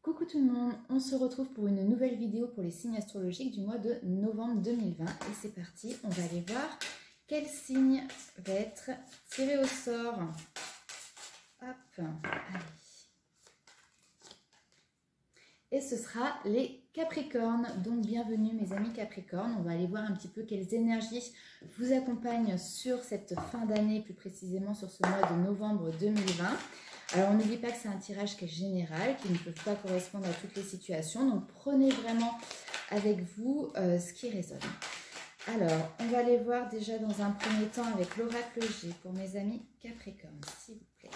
Coucou tout le monde, on se retrouve pour une nouvelle vidéo pour les signes astrologiques du mois de novembre 2020 et c'est parti, on va aller voir quel signe va être tiré au sort. Hop, allez. Et ce sera les Capricornes, donc bienvenue mes amis Capricornes, on va aller voir un petit peu quelles énergies vous accompagnent sur cette fin d'année, plus précisément sur ce mois de novembre 2020. Alors, on n'oublie pas que c'est un tirage qui est général, qui ne peut pas correspondre à toutes les situations. Donc, prenez vraiment avec vous ce qui résonne. Alors, on va aller voir déjà dans un premier temps avec l'oracle G pour mes amis Capricorne, s'il vous plaît.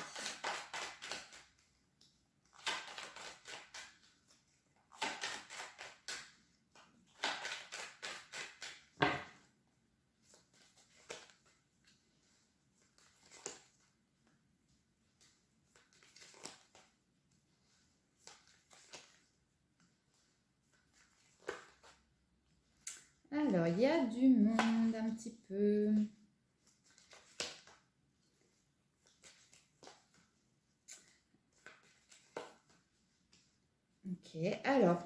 Alors, il y a du monde un petit peu. Ok, alors,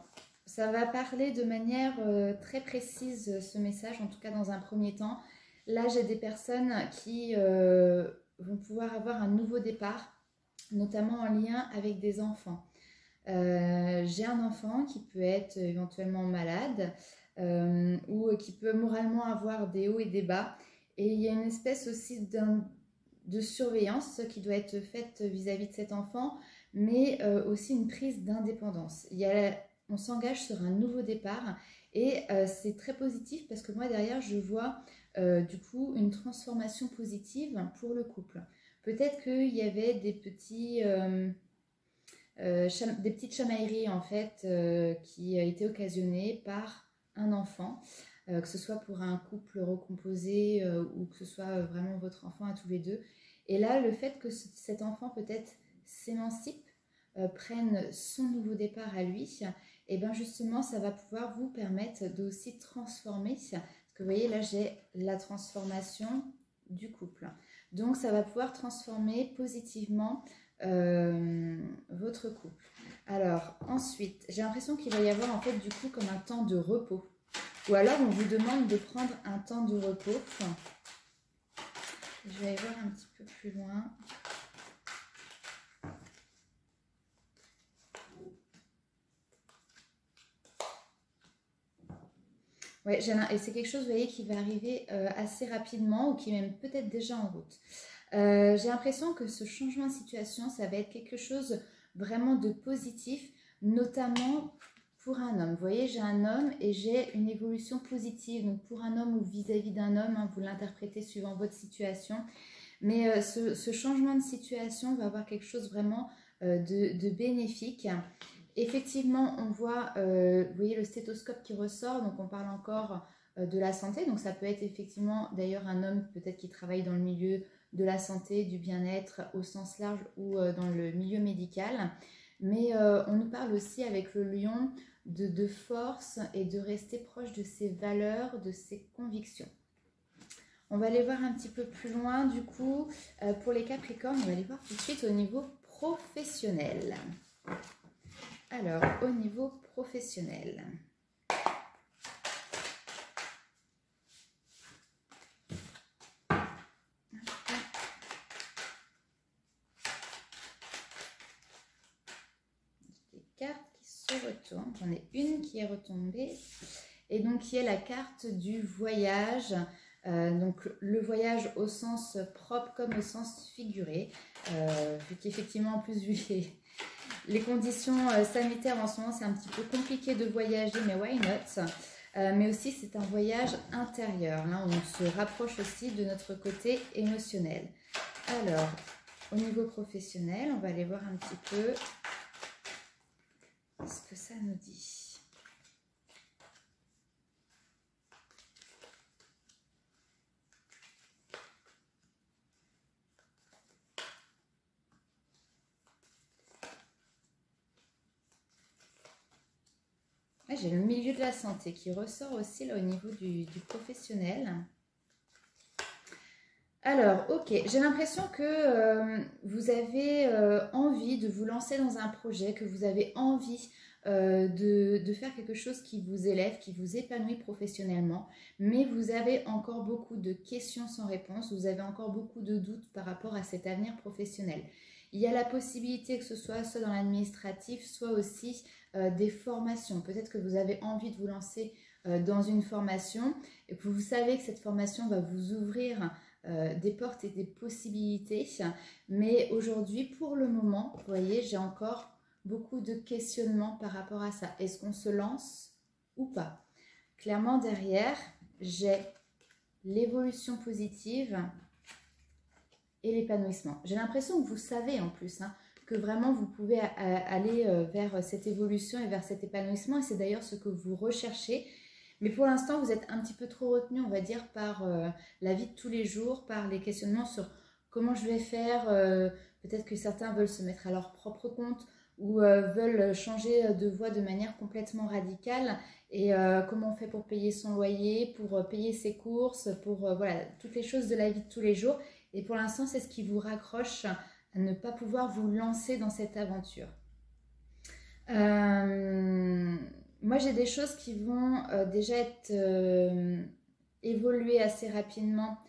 ça va parler de manière très précise ce message, en tout cas dans un premier temps. Là, j'ai des personnes qui vont pouvoir avoir un nouveau départ, notamment en lien avec des enfants. J'ai un enfant qui peut être éventuellement malade ou qui peut moralement avoir des hauts et des bas. Et il y a une espèce aussi de surveillance qui doit être faite vis-à-vis de cet enfant, mais aussi une prise d'indépendance. On s'engage sur un nouveau départ et c'est très positif parce que moi derrière je vois du coup une transformation positive pour le couple. Peut-être qu'il y avait des petites chamailleries en fait qui étaient occasionnées par un enfant, que ce soit pour un couple recomposé ou que ce soit vraiment votre enfant à tous les deux. Et là, le fait que cet enfant peut-être s'émancipe, prenne son nouveau départ à lui, et bien justement, ça va pouvoir vous permettre d'aussi transformer, parce que vous voyez, là, j'ai la transformation du couple. Donc, ça va pouvoir transformer positivement votre couple. Alors ensuite, j'ai l'impression qu'il va y avoir en fait du coup comme un temps de repos. Ou alors on vous demande de prendre un temps de repos. Je vais aller voir un petit peu plus loin. Ouais, et c'est quelque chose, vous voyez, qui va arriver assez rapidement ou qui est même peut-être déjà en route. J'ai l'impression que ce changement de situation, ça va être quelque chose vraiment de positif, notamment pour un homme. Vous voyez, j'ai un homme et j'ai une évolution positive. Donc pour un homme ou vis-à-vis d'un homme, hein, vous l'interprétez suivant votre situation. Mais ce changement de situation va avoir quelque chose vraiment de bénéfique. Effectivement, on voit, vous voyez le stéthoscope qui ressort, donc on parle encore de la santé. Donc ça peut être effectivement d'ailleurs un homme peut-être qui travaille dans le milieu de la santé, du bien-être au sens large ou dans le milieu médical. Mais on nous parle aussi avec le lion de force et de rester proche de ses valeurs, de ses convictions. On va aller voir un petit peu plus loin du coup. Pour les Capricornes, on va aller voir tout de suite au niveau professionnel. Alors, au niveau professionnel. Des cartes qui se retournent. J'en ai une qui est retombée. Et donc, qui est la carte du voyage. Donc, le voyage au sens propre comme au sens figuré. Vu qu'effectivement, en plus, vu les conditions sanitaires en ce moment, c'est un petit peu compliqué de voyager, mais why not? Mais aussi, c'est un voyage intérieur. Là, on se rapproche aussi de notre côté émotionnel. Alors, au niveau professionnel, on va aller voir un petit peu ce que ça nous dit. J'ai le milieu de la santé qui ressort aussi là, au niveau du professionnel. Alors, ok, j'ai l'impression que vous avez envie de vous lancer dans un projet, que vous avez envie de faire quelque chose qui vous élève, qui vous épanouit professionnellement, mais vous avez encore beaucoup de questions sans réponse, vous avez encore beaucoup de doutes par rapport à cet avenir professionnel. Il y a la possibilité que ce soit dans l'administratif, soit aussi des formations. Peut-être que vous avez envie de vous lancer dans une formation et que vous savez que cette formation va vous ouvrir des portes et des possibilités. Mais aujourd'hui, pour le moment, vous voyez, j'ai encore beaucoup de questionnements par rapport à ça. Est-ce qu'on se lance ou pas? Clairement, derrière, j'ai l'évolution positive et l'épanouissement. J'ai l'impression que vous savez en plus, hein, que vraiment vous pouvez aller vers cette évolution et vers cet épanouissement. Et c'est d'ailleurs ce que vous recherchez. Mais pour l'instant, vous êtes un petit peu trop retenu, on va dire, par la vie de tous les jours, par les questionnements sur comment je vais faire. Peut-être que certains veulent se mettre à leur propre compte ou veulent changer de voie de manière complètement radicale. Et comment on fait pour payer son loyer, pour payer ses courses, pour voilà, toutes les choses de la vie de tous les jours. Et pour l'instant, c'est ce qui vous raccroche à ne pas pouvoir vous lancer dans cette aventure. Moi, j'ai des choses qui vont déjà être évoluer assez rapidement.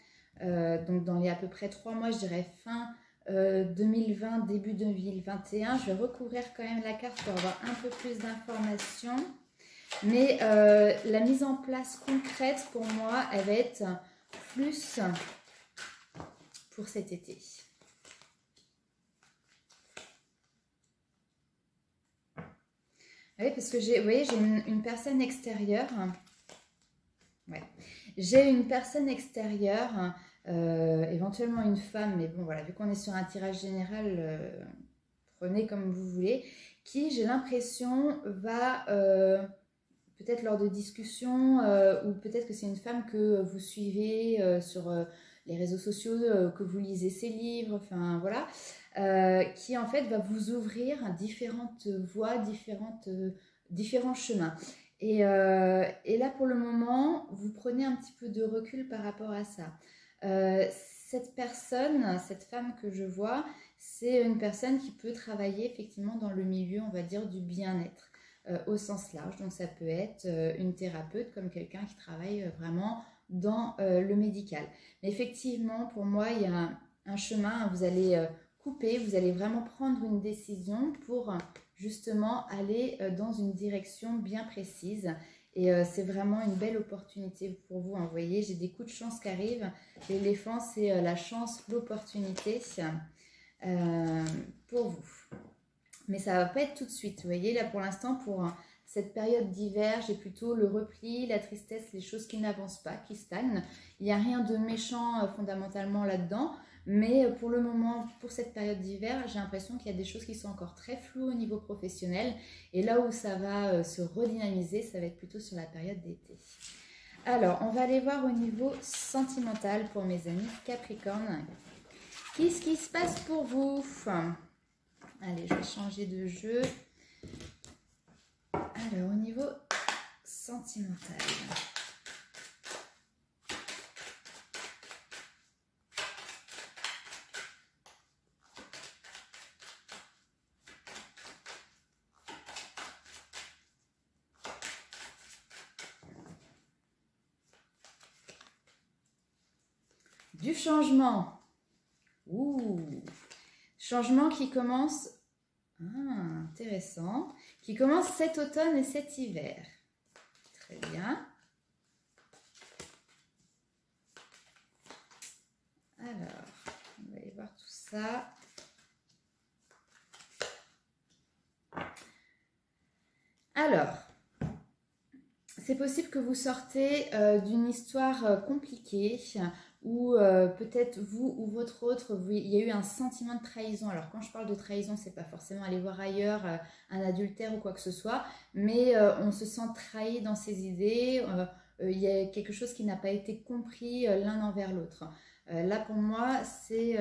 Donc, dans les à peu près 3 mois, je dirais fin 2020, début 2021. Je vais recouvrir quand même la carte pour avoir un peu plus d'informations. Mais la mise en place concrète, pour moi, elle va être plus pour cet été. Oui, parce que vous voyez, j'ai une personne extérieure. Ouais. J'ai une personne extérieure, éventuellement une femme, mais bon, voilà, vu qu'on est sur un tirage général, prenez comme vous voulez, qui, j'ai l'impression, va, peut-être lors de discussions, ou peut-être que c'est une femme que vous suivez sur les réseaux sociaux, que vous lisez ses livres, enfin voilà, qui en fait va vous ouvrir différentes voies, différents chemins. Et là pour le moment, vous prenez un petit peu de recul par rapport à ça. Cette personne, cette femme que je vois, c'est une personne qui peut travailler effectivement dans le milieu, on va dire, du bien-être au sens large. Donc ça peut être une thérapeute comme quelqu'un qui travaille vraiment dans le médical. Mais effectivement, pour moi, il y a un chemin, vous allez couper, vous allez vraiment prendre une décision pour justement aller dans une direction bien précise. Et c'est vraiment une belle opportunité pour vous. Hein. Vous voyez, j'ai des coups de chance qui arrivent. L'éléphant, c'est la chance, l'opportunité pour vous. Mais ça ne va pas être tout de suite. Vous voyez, là pour l'instant, pour cette période d'hiver, j'ai plutôt le repli, la tristesse, les choses qui n'avancent pas, qui stagnent. Il n'y a rien de méchant fondamentalement là-dedans. Mais pour le moment, pour cette période d'hiver, j'ai l'impression qu'il y a des choses qui sont encore très floues au niveau professionnel. Et là où ça va se redynamiser, ça va être plutôt sur la période d'été. Alors, on va aller voir au niveau sentimental pour mes amis Capricorne. Qu'est-ce qui se passe pour vous? Allez, je vais changer de jeu. Alors, au niveau sentimental. Du changement. Ouh. Changement qui commence... Ah, intéressant. Qui commence cet automne et cet hiver. Très bien. Alors, on va aller voir tout ça. Alors, c'est possible que vous sortez d'une histoire compliquée ou peut-être vous ou votre autre, il y a eu un sentiment de trahison. Alors quand je parle de trahison, c'est pas forcément aller voir ailleurs un adultère ou quoi que ce soit, mais on se sent trahi dans ses idées, il y a quelque chose qui n'a pas été compris l'un envers l'autre. Là pour moi, c'est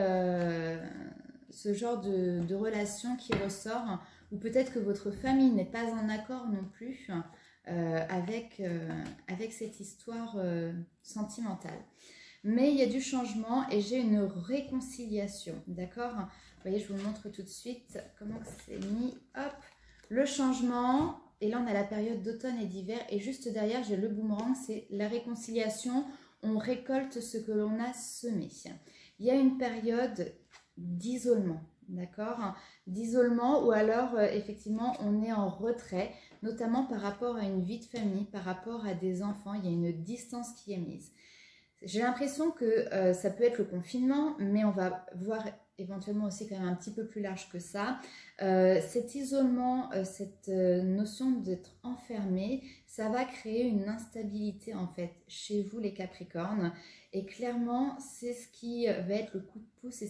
ce genre de relation qui ressort, ou peut-être que votre famille n'est pas en accord non plus avec cette histoire sentimentale. mais il y a du changement et j'ai une réconciliation, d'accord? Vous voyez, je vous montre tout de suite comment c'est mis. Hop, le changement, et là on a la période d'automne et d'hiver, et juste derrière j'ai le boomerang, c'est la réconciliation, on récolte ce que l'on a semé. Il y a une période d'isolement, d'accord? D'isolement, ou alors effectivement on est en retrait, notamment par rapport à une vie de famille, par rapport à des enfants, il y a une distance qui est mise. J'ai l'impression que ça peut être le confinement, mais on va voir éventuellement aussi quand même un petit peu plus large que ça. Cet isolement, cette notion d'être enfermé, ça va créer une instabilité en fait chez vous les Capricornes. Et clairement, c'est ce qui va être le coup de pouce, c'est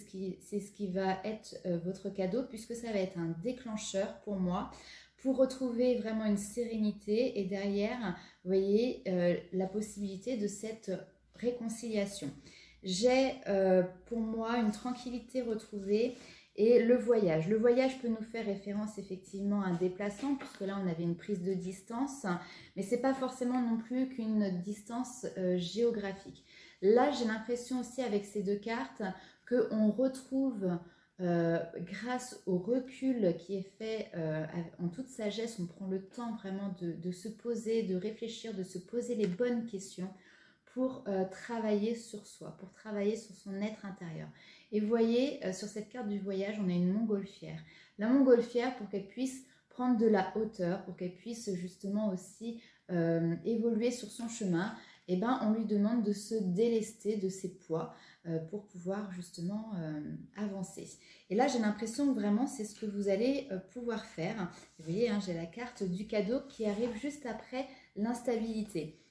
ce qui va être votre cadeau, puisque ça va être un déclencheur pour moi, pour retrouver vraiment une sérénité et derrière, vous voyez, la possibilité de cette réconciliation. J'ai pour moi une tranquillité retrouvée et le voyage. Le voyage peut nous faire référence effectivement à un déplacement, puisque là on avait une prise de distance, mais c'est pas forcément non plus qu'une distance géographique. Là j'ai l'impression aussi avec ces deux cartes qu'on retrouve grâce au recul qui est fait en toute sagesse, on prend le temps vraiment de se poser, de réfléchir, de se poser les bonnes questions pour travailler sur soi, pour travailler sur son être intérieur. Et vous voyez, sur cette carte du voyage, on a une montgolfière. La montgolfière, pour qu'elle puisse prendre de la hauteur, pour qu'elle puisse justement aussi évoluer sur son chemin, eh ben, on lui demande de se délester de ses poids pour pouvoir justement avancer. Et là, j'ai l'impression que vraiment, c'est ce que vous allez pouvoir faire. Vous voyez, hein, j'ai la carte du cadeau qui arrive juste après l'instabilité.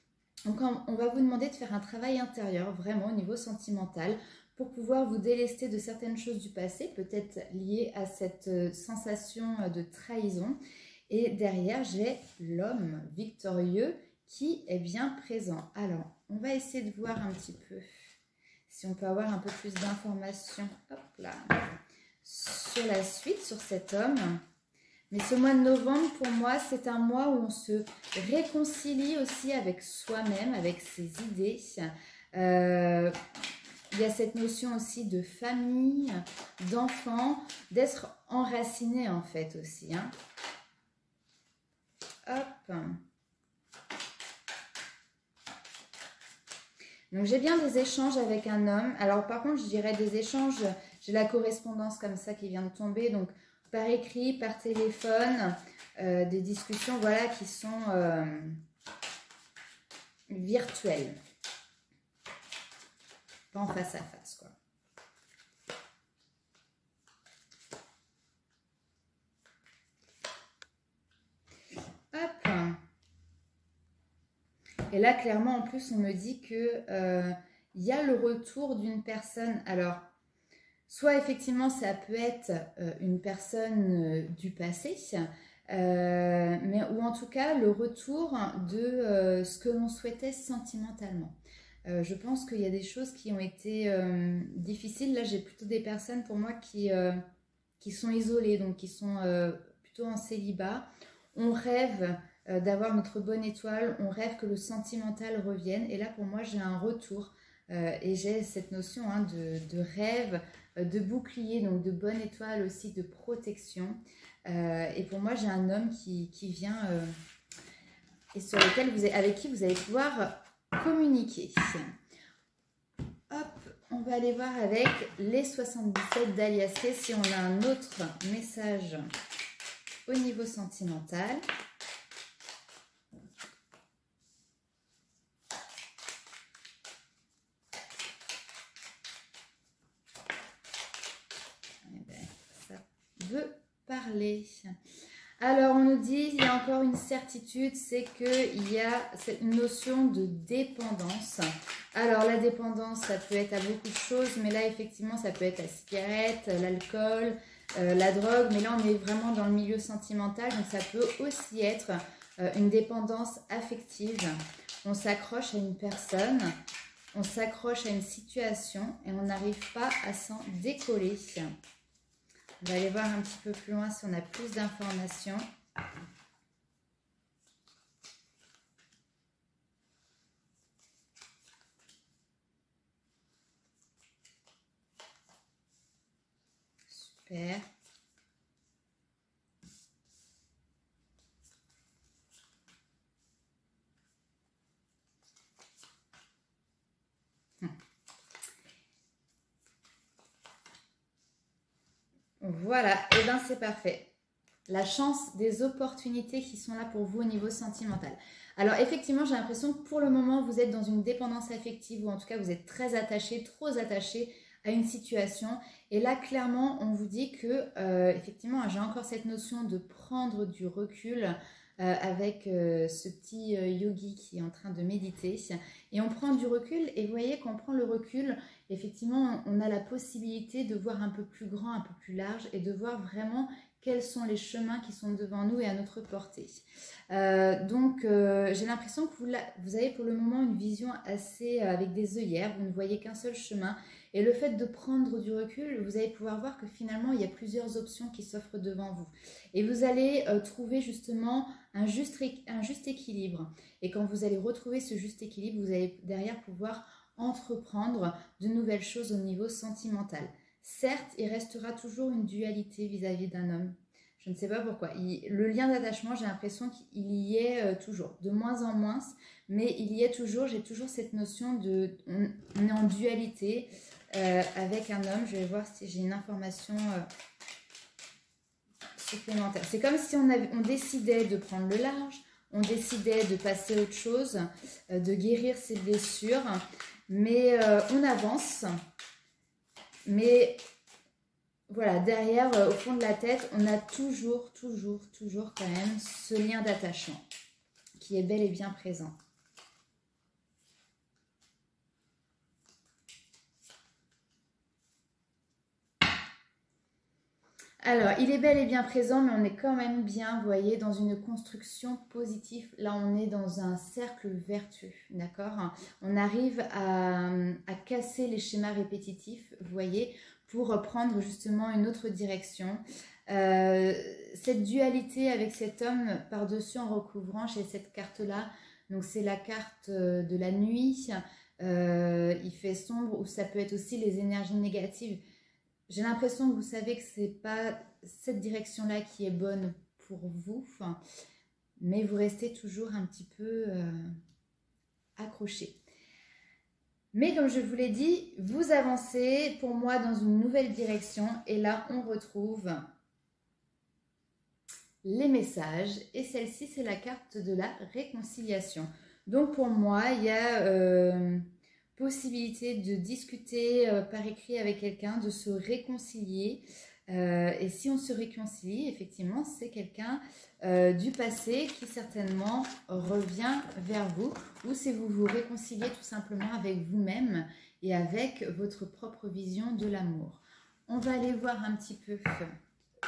Donc, on va vous demander de faire un travail intérieur, vraiment au niveau sentimental, pour pouvoir vous délester de certaines choses du passé, peut-être liées à cette sensation de trahison. Et derrière, j'ai l'homme victorieux qui est bien présent. Alors, on va essayer de voir un petit peu si on peut avoir un peu plus d'informations sur la suite, sur cet homme. Mais ce mois de novembre, pour moi, c'est un mois où on se réconcilie aussi avec soi-même, avec ses idées. Il y a cette notion aussi de famille, d'enfant, d'être enraciné en fait aussi. Hein. Hop. Donc j'ai bien des échanges avec un homme. Alors par contre, je dirais des échanges, j'ai la correspondance comme ça qui vient de tomber, donc par écrit, par téléphone, des discussions voilà, qui sont virtuelles. Pas en face à face, quoi. Hop. Et là, clairement, en plus, on me dit que y a le retour d'une personne. Alors, soit effectivement, ça peut être une personne du passé, mais ou en tout cas le retour de ce que l'on souhaitait sentimentalement. Je pense qu'il y a des choses qui ont été difficiles. Là, j'ai plutôt des personnes pour moi qui sont isolées, donc qui sont plutôt en célibat. On rêve d'avoir notre bonne étoile, on rêve que le sentimental revienne. Et là, pour moi, j'ai un retour et j'ai cette notion de rêve, de bouclier, donc de bonne étoile aussi, de protection. Et pour moi, j'ai un homme qui vient et sur lequel avec qui vous allez pouvoir communiquer. Hop, on va aller voir avec les 77 d'Alias K si on a un autre message au niveau sentimental. Veut parler. Alors on nous dit, il y a encore une certitude, c'est qu'il y a cette notion de dépendance. Alors la dépendance, ça peut être à beaucoup de choses, mais là effectivement ça peut être la cigarette, l'alcool, la drogue, mais là on est vraiment dans le milieu sentimental, donc ça peut aussi être une dépendance affective. On s'accroche à une personne, on s'accroche à une situation et on n'arrive pas à s'en décoller. On va aller voir un petit peu plus loin si on a plus d'informations. Super. Voilà, et bien c'est parfait. La chance des opportunités qui sont là pour vous au niveau sentimental. Alors effectivement, j'ai l'impression que pour le moment, vous êtes dans une dépendance affective ou en tout cas, vous êtes très attaché, trop attaché à une situation. Et là, clairement, on vous dit que, effectivement, j'ai encore cette notion de prendre du recul avec ce petit yogi qui est en train de méditer. Et on prend du recul et vous voyez, quand on prend le recul, effectivement, on a la possibilité de voir un peu plus grand, un peu plus large et de voir vraiment quels sont les chemins qui sont devant nous et à notre portée. Donc, j'ai l'impression que vous avez pour le moment une vision assez avec des œillères, vous ne voyez qu'un seul chemin. Et le fait de prendre du recul, vous allez pouvoir voir que finalement, il y a plusieurs options qui s'offrent devant vous. Et vous allez trouver justement un juste équilibre. Et quand vous allez retrouver ce juste équilibre, vous allez derrière pouvoir entreprendre de nouvelles choses au niveau sentimental. Certes, il restera toujours une dualité vis-à-vis d'un homme. Je ne sais pas pourquoi. Le lien d'attachement, j'ai l'impression qu'il y est toujours, de moins en moins, mais il y est toujours, j'ai toujours cette notion de, on est en dualité avec un homme. Je vais voir si j'ai une information supplémentaire. C'est comme si on décidait de prendre le large, on décidait de passer à autre chose, de guérir ses blessures, mais on avance. Mais voilà, derrière, au fond de la tête, on a toujours quand même ce lien d'attachement qui est bel et bien présent. Alors, il est bel et bien présent, mais on est quand même bien, vous voyez, dans une construction positive. Là, on est dans un cercle vertueux, d'accord? On arrive à casser les schémas répétitifs, vous voyez, pour prendre justement une autre direction. Cette dualité avec cet homme par-dessus en recouvrant chez cette carte-là, donc c'est la carte de la nuit, il fait sombre, ou ça peut être aussi les énergies négatives. J'ai l'impression que vous savez que ce n'est pas cette direction-là qui est bonne pour vous, mais vous restez toujours un petit peu accroché. Mais comme je vous l'ai dit, vous avancez pour moi dans une nouvelle direction et là on retrouve les messages et celle-ci c'est la carte de la réconciliation. Donc pour moi il y a possibilité de discuter par écrit avec quelqu'un, de se réconcilier et si on se réconcilie effectivement c'est quelqu'un du passé qui certainement revient vers vous ou si vous vous réconciliez tout simplement avec vous-même et avec votre propre vision de l'amour. On va aller voir un petit peu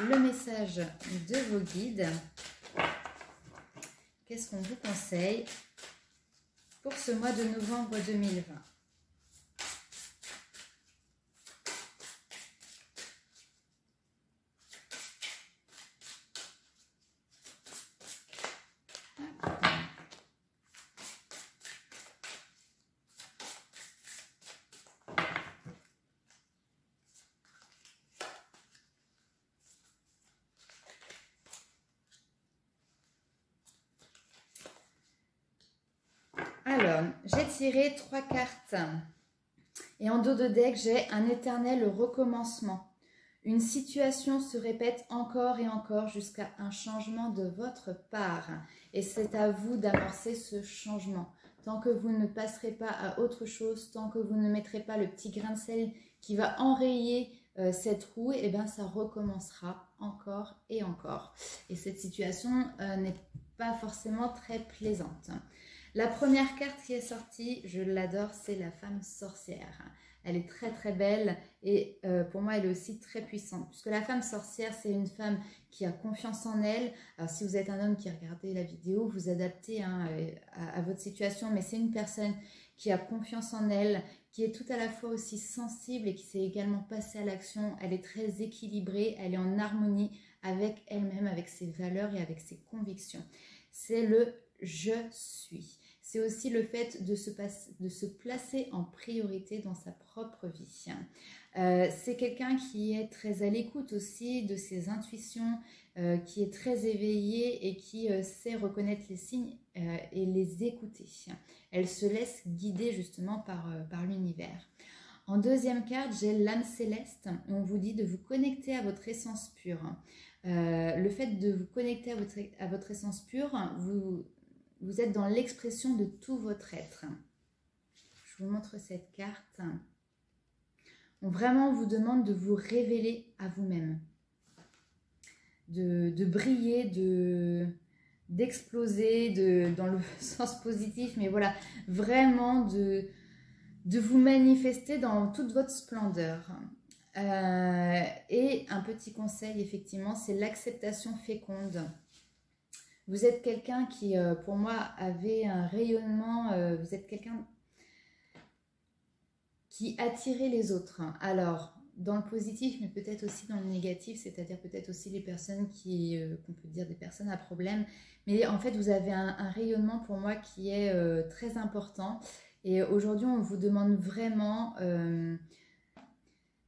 le message de vos guides. Qu'est-ce qu'on vous conseille pour ce mois de novembre 2020? Alors, j'ai tiré 3 cartes et en dos de deck, j'ai un éternel recommencement. Une situation se répète encore et encore jusqu'à un changement de votre part. Et c'est à vous d'amorcer ce changement. Tant que vous ne passerez pas à autre chose, tant que vous ne mettrez pas le petit grain de sel qui va enrayer cette roue, et bien ça recommencera encore et encore. Et cette situation n'est pas forcément très plaisante. La première carte qui est sortie, je l'adore, c'est la femme sorcière. Elle est très très belle et pour moi elle est aussi très puissante. Puisque la femme sorcière, c'est une femme qui a confiance en elle. Alors si vous êtes un homme qui regardez la vidéo, vous adaptez à votre situation. Mais c'est une personne qui a confiance en elle, qui est tout à la fois aussi sensible et qui sait également passer à l'action. Elle est très équilibrée, elle est en harmonie avec elle-même, avec ses valeurs et avec ses convictions. c'est le je suis. C'est aussi le fait de se placer en priorité dans sa propre vie. C'est quelqu'un qui est très à l'écoute aussi de ses intuitions, qui est très éveillé et qui sait reconnaître les signes et les écouter. Elle se laisse guider justement par l'univers. En deuxième carte, j'ai l'âme céleste. On vous dit de vous connecter à votre essence pure. Le fait de vous connecter à votre essence pure, vous êtes dans l'expression de tout votre être. Je vous montre cette carte. Vraiment, on vous demande de vous révéler à vous-même, de briller, d'exploser, dans le sens positif, mais voilà, vraiment de vous manifester dans toute votre splendeur. Et un petit conseil, effectivement, c'est l'acceptation féconde. Vous êtes quelqu'un qui, pour moi, avait un rayonnement, vous êtes quelqu'un qui attirait les autres. Alors, dans le positif, mais peut-être aussi dans le négatif, c'est-à-dire peut-être aussi les personnes qu'on peut dire des personnes à problème. Mais en fait, vous avez un rayonnement pour moi qui est très important. Et aujourd'hui, on vous demande vraiment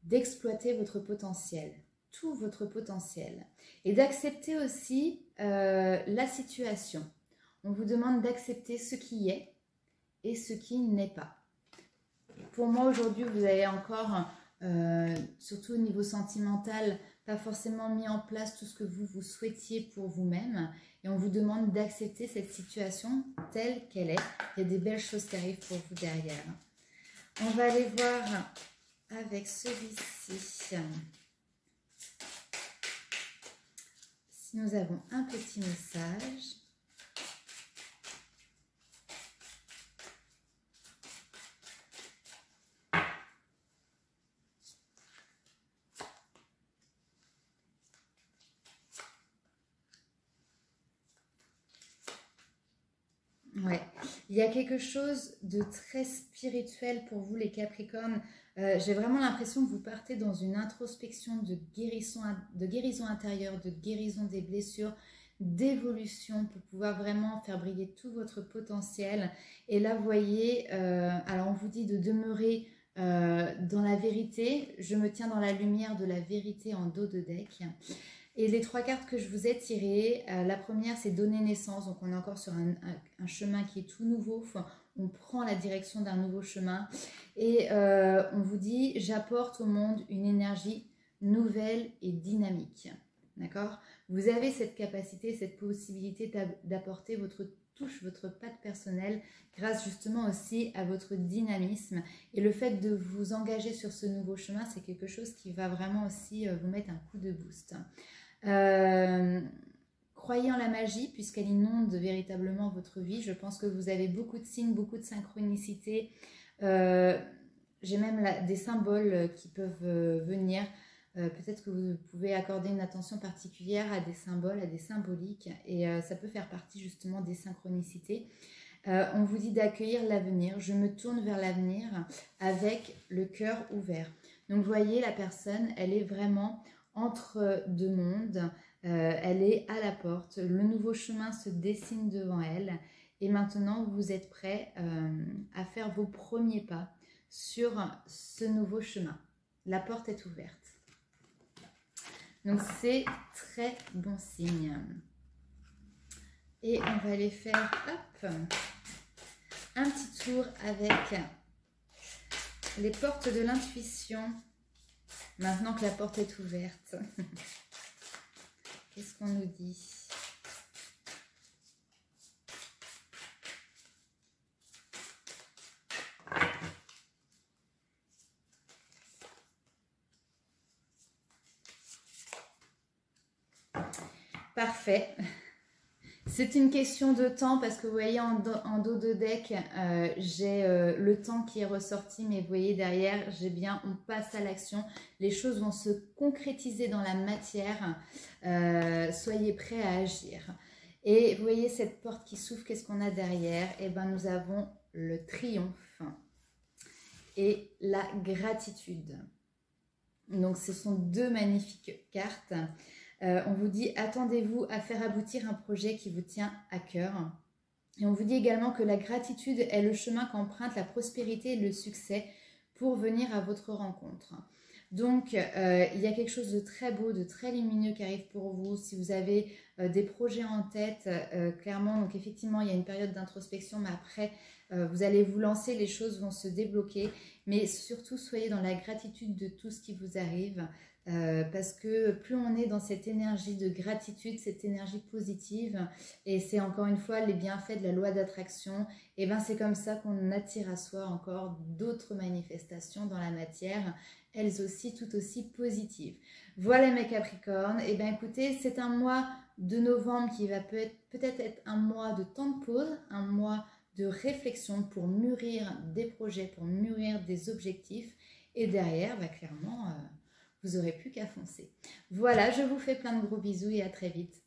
d'exploiter votre potentiel, tout votre potentiel. Et d'accepter aussi la situation. On vous demande d'accepter ce qui est et ce qui n'est pas. Pour moi, aujourd'hui, vous avez encore, surtout au niveau sentimental, pas forcément mis en place tout ce que vous souhaitiez pour vous-même. Et on vous demande d'accepter cette situation telle qu'elle est. Il y a des belles choses qui arrivent pour vous derrière. On va aller voir avec celui-ci. Si nous avons un petit message. Ouais, il y a quelque chose de très spirituel pour vous les Capricornes. J'ai vraiment l'impression que vous partez dans une introspection de guérison intérieure, de guérison des blessures, d'évolution pour pouvoir vraiment faire briller tout votre potentiel. Et là, vous voyez, alors on vous dit de demeurer dans la vérité. Je me tiens dans la lumière de la vérité en dos de deck. Et les trois cartes que je vous ai tirées, la première c'est donner naissance, donc on est encore sur un chemin qui est tout nouveau, on prend la direction d'un nouveau chemin et on vous dit j'apporte au monde une énergie nouvelle et dynamique, d'accord? Vous avez cette capacité, cette possibilité d'apporter votre touche, votre patte personnelle grâce justement aussi à votre dynamisme et le fait de vous engager sur ce nouveau chemin, c'est quelque chose qui va vraiment aussi vous mettre un coup de boost. Croyez en la magie puisqu'elle inonde véritablement votre vie. Je pense que vous avez beaucoup de signes, beaucoup de synchronicité. J'ai même des symboles qui peuvent venir. Peut-être que vous pouvez accorder une attention particulière à des symboles, à des symboliques et ça peut faire partie justement des synchronicités. On vous dit d'accueillir l'avenir. Je me tourne vers l'avenir avec le cœur ouvert. Donc vous voyez, la personne, elle est vraiment entre deux mondes, elle est à la porte, le nouveau chemin se dessine devant elle et maintenant vous êtes prêt à faire vos premiers pas sur ce nouveau chemin. La porte est ouverte. Donc c'est très bon signe. Et on va aller faire un petit tour avec les portes de l'intuition. Maintenant que la porte est ouverte, qu'est-ce qu'on nous dit? Parfait. C'est une question de temps parce que vous voyez en dos de deck, j'ai le temps qui est ressorti, mais vous voyez derrière, j'ai bien, on passe à l'action. Les choses vont se concrétiser dans la matière. Soyez prêts à agir. Et vous voyez cette porte qui s'ouvre, qu'est-ce qu'on a derrière? Eh bien, nous avons le triomphe et la gratitude. Donc, ce sont deux magnifiques cartes. On vous dit attendez-vous à faire aboutir un projet qui vous tient à cœur. Et on vous dit également que la gratitude est le chemin qu'emprunte la prospérité et le succès pour venir à votre rencontre. Donc, il y a quelque chose de très beau, de très lumineux qui arrive pour vous. Si vous avez des projets en tête, clairement, donc effectivement, il y a une période d'introspection, mais après, vous allez vous lancer, les choses vont se débloquer. Mais surtout, soyez dans la gratitude de tout ce qui vous arrive. Parce que plus on est dans cette énergie de gratitude, cette énergie positive, et c'est encore une fois les bienfaits de la loi d'attraction, et ben c'est comme ça qu'on attire à soi encore d'autres manifestations dans la matière, elles aussi tout aussi positives. Voilà mes Capricornes, et ben écoutez, c'est un mois de novembre qui va peut-être être un mois de temps de pause, un mois de réflexion pour mûrir des projets, pour mûrir des objectifs, et derrière, bah, clairement, vous n'aurez plus qu'à foncer. Voilà, je vous fais plein de gros bisous et à très vite.